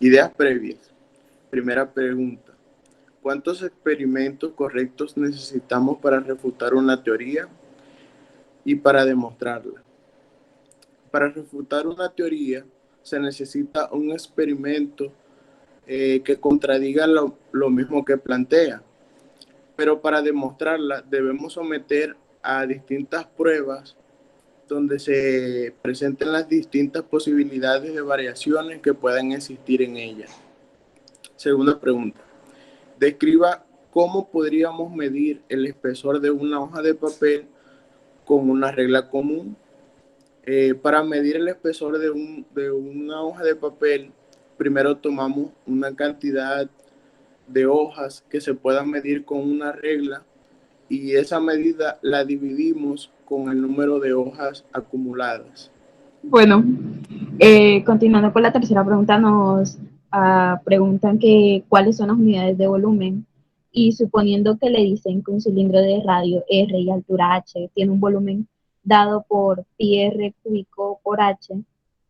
Ideas previas. Primera pregunta. ¿Cuántos experimentos correctos necesitamos para refutar una teoría y para demostrarla? Para refutar una teoría se necesita un experimento que contradiga lo mismo que plantea, pero para demostrarla debemos someter a distintas pruebas donde se presenten las distintas posibilidades de variaciones que puedan existir en ella. Segunda pregunta. Describa cómo podríamos medir el espesor de una hoja de papel con una regla común. Para medir el espesor de una hoja de papel, primero tomamos una cantidad de hojas que se puedan medir con una regla y esa medida la dividimos con el número de hojas acumuladas. Bueno, continuando con la tercera pregunta, nos preguntan que cuáles son las unidades de volumen y suponiendo que le dicen que un cilindro de radio R y altura H tiene un volumen dado por pi r cúbico por H,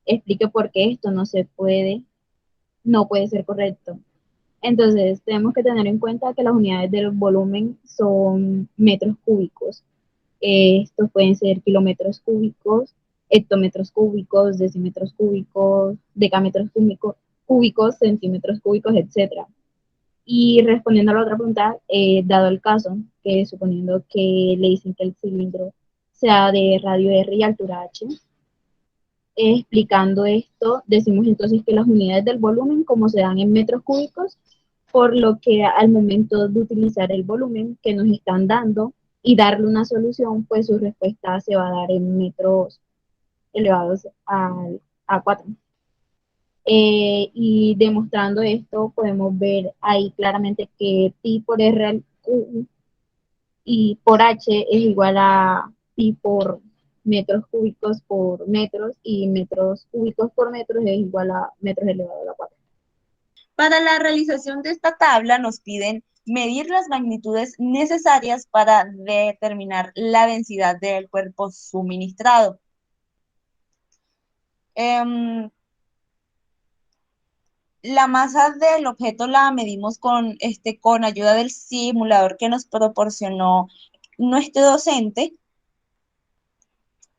explique por qué esto no puede ser correcto. Entonces, tenemos que tener en cuenta que las unidades del volumen son metros cúbicos. Estos pueden ser kilómetros cúbicos, hectómetros cúbicos, decímetros cúbicos, decámetros cúbicos, centímetros cúbicos, etcétera. Y respondiendo a la otra pregunta, dado el caso, que suponiendo que le dicen que el cilindro sea de radio R y altura H, explicando esto, decimos entonces que las unidades del volumen, como se dan en metros cúbicos, por lo que al momento de utilizar el volumen que nos están dando y darle una solución, pues su respuesta se va a dar en metros elevados a 4. Y demostrando esto, podemos ver ahí claramente que pi por r al q y por h es igual a pi por metros cúbicos por metros y metros cúbicos por metros es igual a metros elevado a la 4. Para la realización de esta tabla nos piden medir las magnitudes necesarias para determinar la densidad del cuerpo suministrado. La masa del objeto la medimos con ayuda del simulador que nos proporcionó nuestro docente.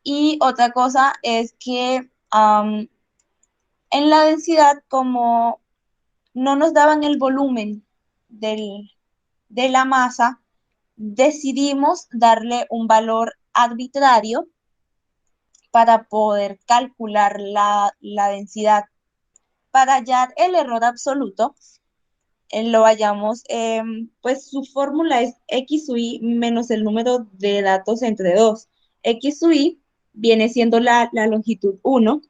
Y otra cosa es que en la densidad, como no nos daban el volumen de la masa, decidimos darle un valor arbitrario para poder calcular la densidad. Para hallar el error absoluto, lo hallamos, pues su fórmula es X sub I menos el número de datos entre 2. X sub I viene siendo la longitud 1,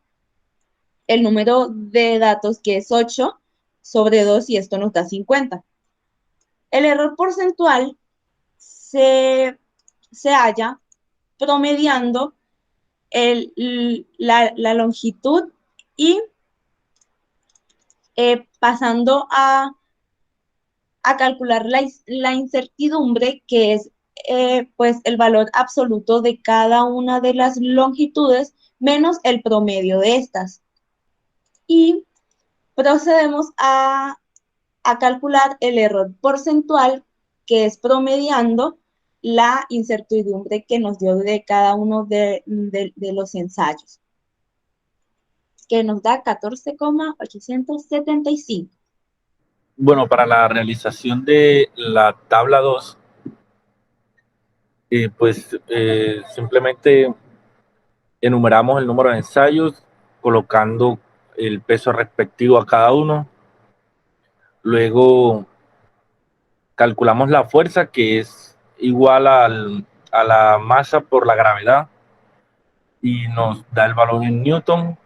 el número de datos que es 8 sobre 2 y esto nos da 50. El error porcentual se halla promediando la longitud y pasando a calcular la incertidumbre, que es pues el valor absoluto de cada una de las longitudes menos el promedio de estas. Y procedemos a calcular el error porcentual, que es promediando la incertidumbre que nos dio de cada uno de los ensayos, que nos da 14,875. Bueno, para la realización de la tabla 2, simplemente enumeramos el número de ensayos, colocando el peso respectivo a cada uno. Luego calculamos la fuerza, que es igual a la masa por la gravedad, y nos da el valor en Newton.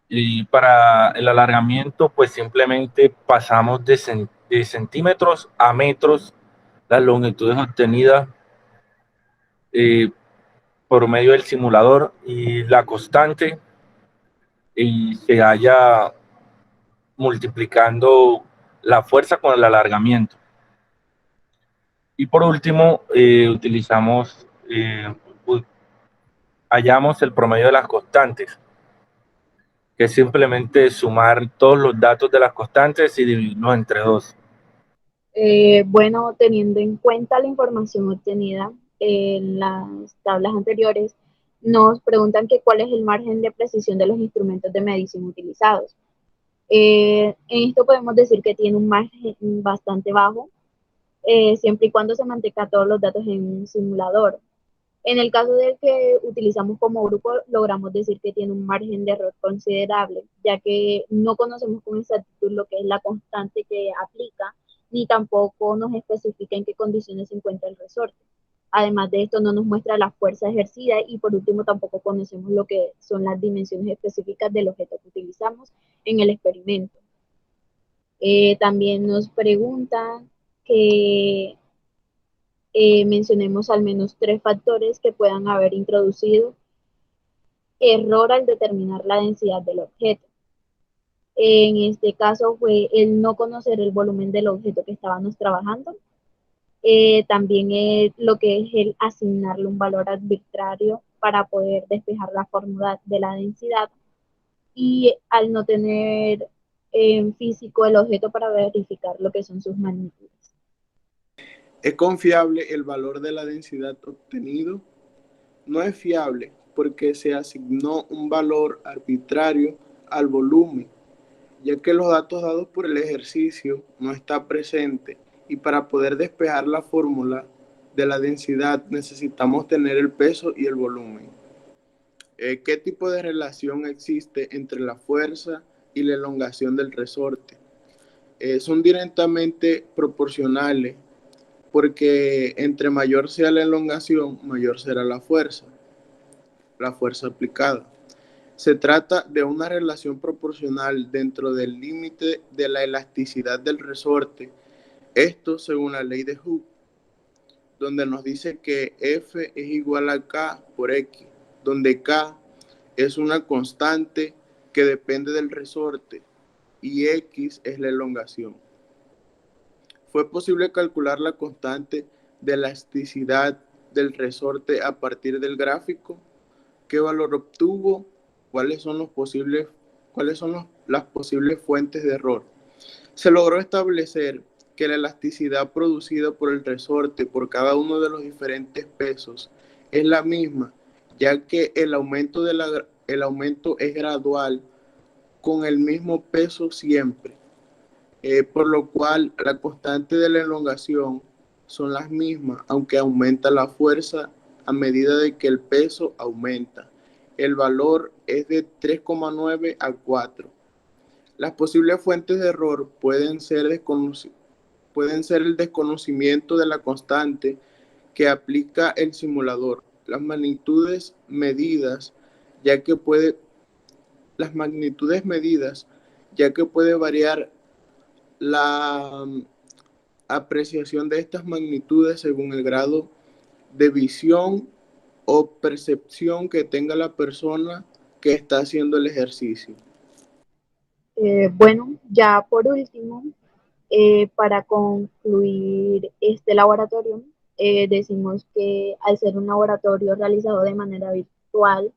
Y para el alargamiento, pues simplemente pasamos de centímetros a metros las longitudes obtenidas eh, por medio del simulador y la constante, y se halla multiplicando la fuerza con el alargamiento. Y por último, hallamos el promedio de las constantes. que es simplemente sumar todos los datos de las constantes y dividirlos entre 2. Bueno, teniendo en cuenta la información obtenida en las tablas anteriores, nos preguntan que cuál es el margen de precisión de los instrumentos de medición utilizados. En esto podemos decir que tiene un margen bastante bajo, siempre y cuando se mantenga todos los datos en un simulador. En el caso del que utilizamos como grupo, logramos decir que tiene un margen de error considerable, ya que no conocemos con exactitud lo que es la constante que aplica, ni tampoco nos especifica en qué condiciones se encuentra el resorte. Además de esto, no nos muestra la fuerza ejercida y por último tampoco conocemos lo que son las dimensiones específicas del objeto que utilizamos en el experimento. También nos preguntan que mencionemos al menos 3 factores que puedan haber introducido error al determinar la densidad del objeto. En este caso fue el no conocer el volumen del objeto que estábamos trabajando. También lo que es el asignarle un valor arbitrario para poder despejar la fórmula de la densidad. Y al no tener en físico el objeto para verificar lo que son sus magnitudes. ¿Es confiable el valor de la densidad obtenido? No es fiable porque se asignó un valor arbitrario al volumen, ya que los datos dados por el ejercicio no están presentes y para poder despejar la fórmula de la densidad necesitamos tener el peso y el volumen. ¿Qué tipo de relación existe entre la fuerza y la elongación del resorte? Son directamente proporcionales porque entre mayor sea la elongación, mayor será la fuerza aplicada. Se trata de una relación proporcional dentro del límite de la elasticidad del resorte, esto según la ley de Hooke, donde nos dice que F es igual a K por X, donde K es una constante que depende del resorte y X es la elongación. Fue posible calcular la constante de elasticidad del resorte a partir del gráfico. ¿Qué valor obtuvo? ¿Cuáles son las posibles fuentes de error? Se logró establecer que la elasticidad producida por el resorte por cada uno de los diferentes pesos es la misma, ya que el aumento es gradual con el mismo peso siempre. Por lo cual la constante de la elongación son las mismas, aunque aumenta la fuerza a medida de que el peso aumenta. El valor es de 3,9 a 4. Las posibles fuentes de error pueden ser el desconocimiento de la constante que aplica el simulador, las magnitudes medidas, ya que puede variar la apreciación de estas magnitudes según el grado de visión o percepción que tenga la persona que está haciendo el ejercicio. Bueno, ya por último, para concluir este laboratorio, decimos que al ser un laboratorio realizado de manera virtual,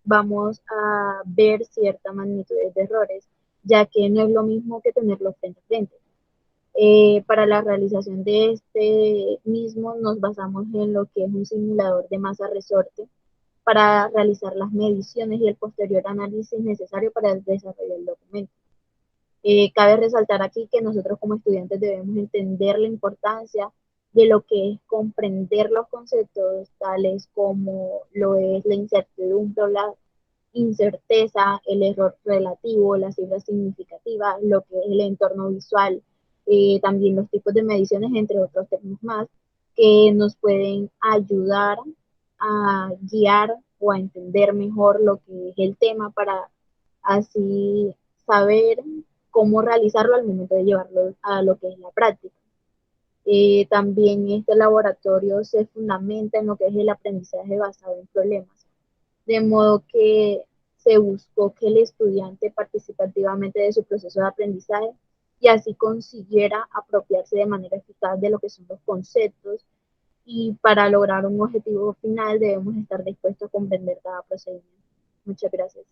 vamos a ver cierta magnitud de errores, ya que no es lo mismo que tenerlo frente a frente. Para la realización de este mismo nos basamos en lo que es un simulador de masa resorte para realizar las mediciones y el posterior análisis necesario para el desarrollo del documento. Cabe resaltar aquí que nosotros como estudiantes debemos entender la importancia de lo que es comprender los conceptos tales como lo es la incertidumbre o la incerteza, el error relativo, la cifra significativa, lo que es el entorno visual, también los tipos de mediciones, entre otros términos más, que nos pueden ayudar a guiar o a entender mejor lo que es el tema para así saber cómo realizarlo al momento de llevarlo a lo que es la práctica. También este laboratorio se fundamenta en lo que es el aprendizaje basado en problemas, de modo que se buscó que el estudiante participativamente de su proceso de aprendizaje y así consiguiera apropiarse de manera eficaz de lo que son los conceptos, y para lograr un objetivo final debemos estar dispuestos a comprender cada procedimiento. Muchas gracias.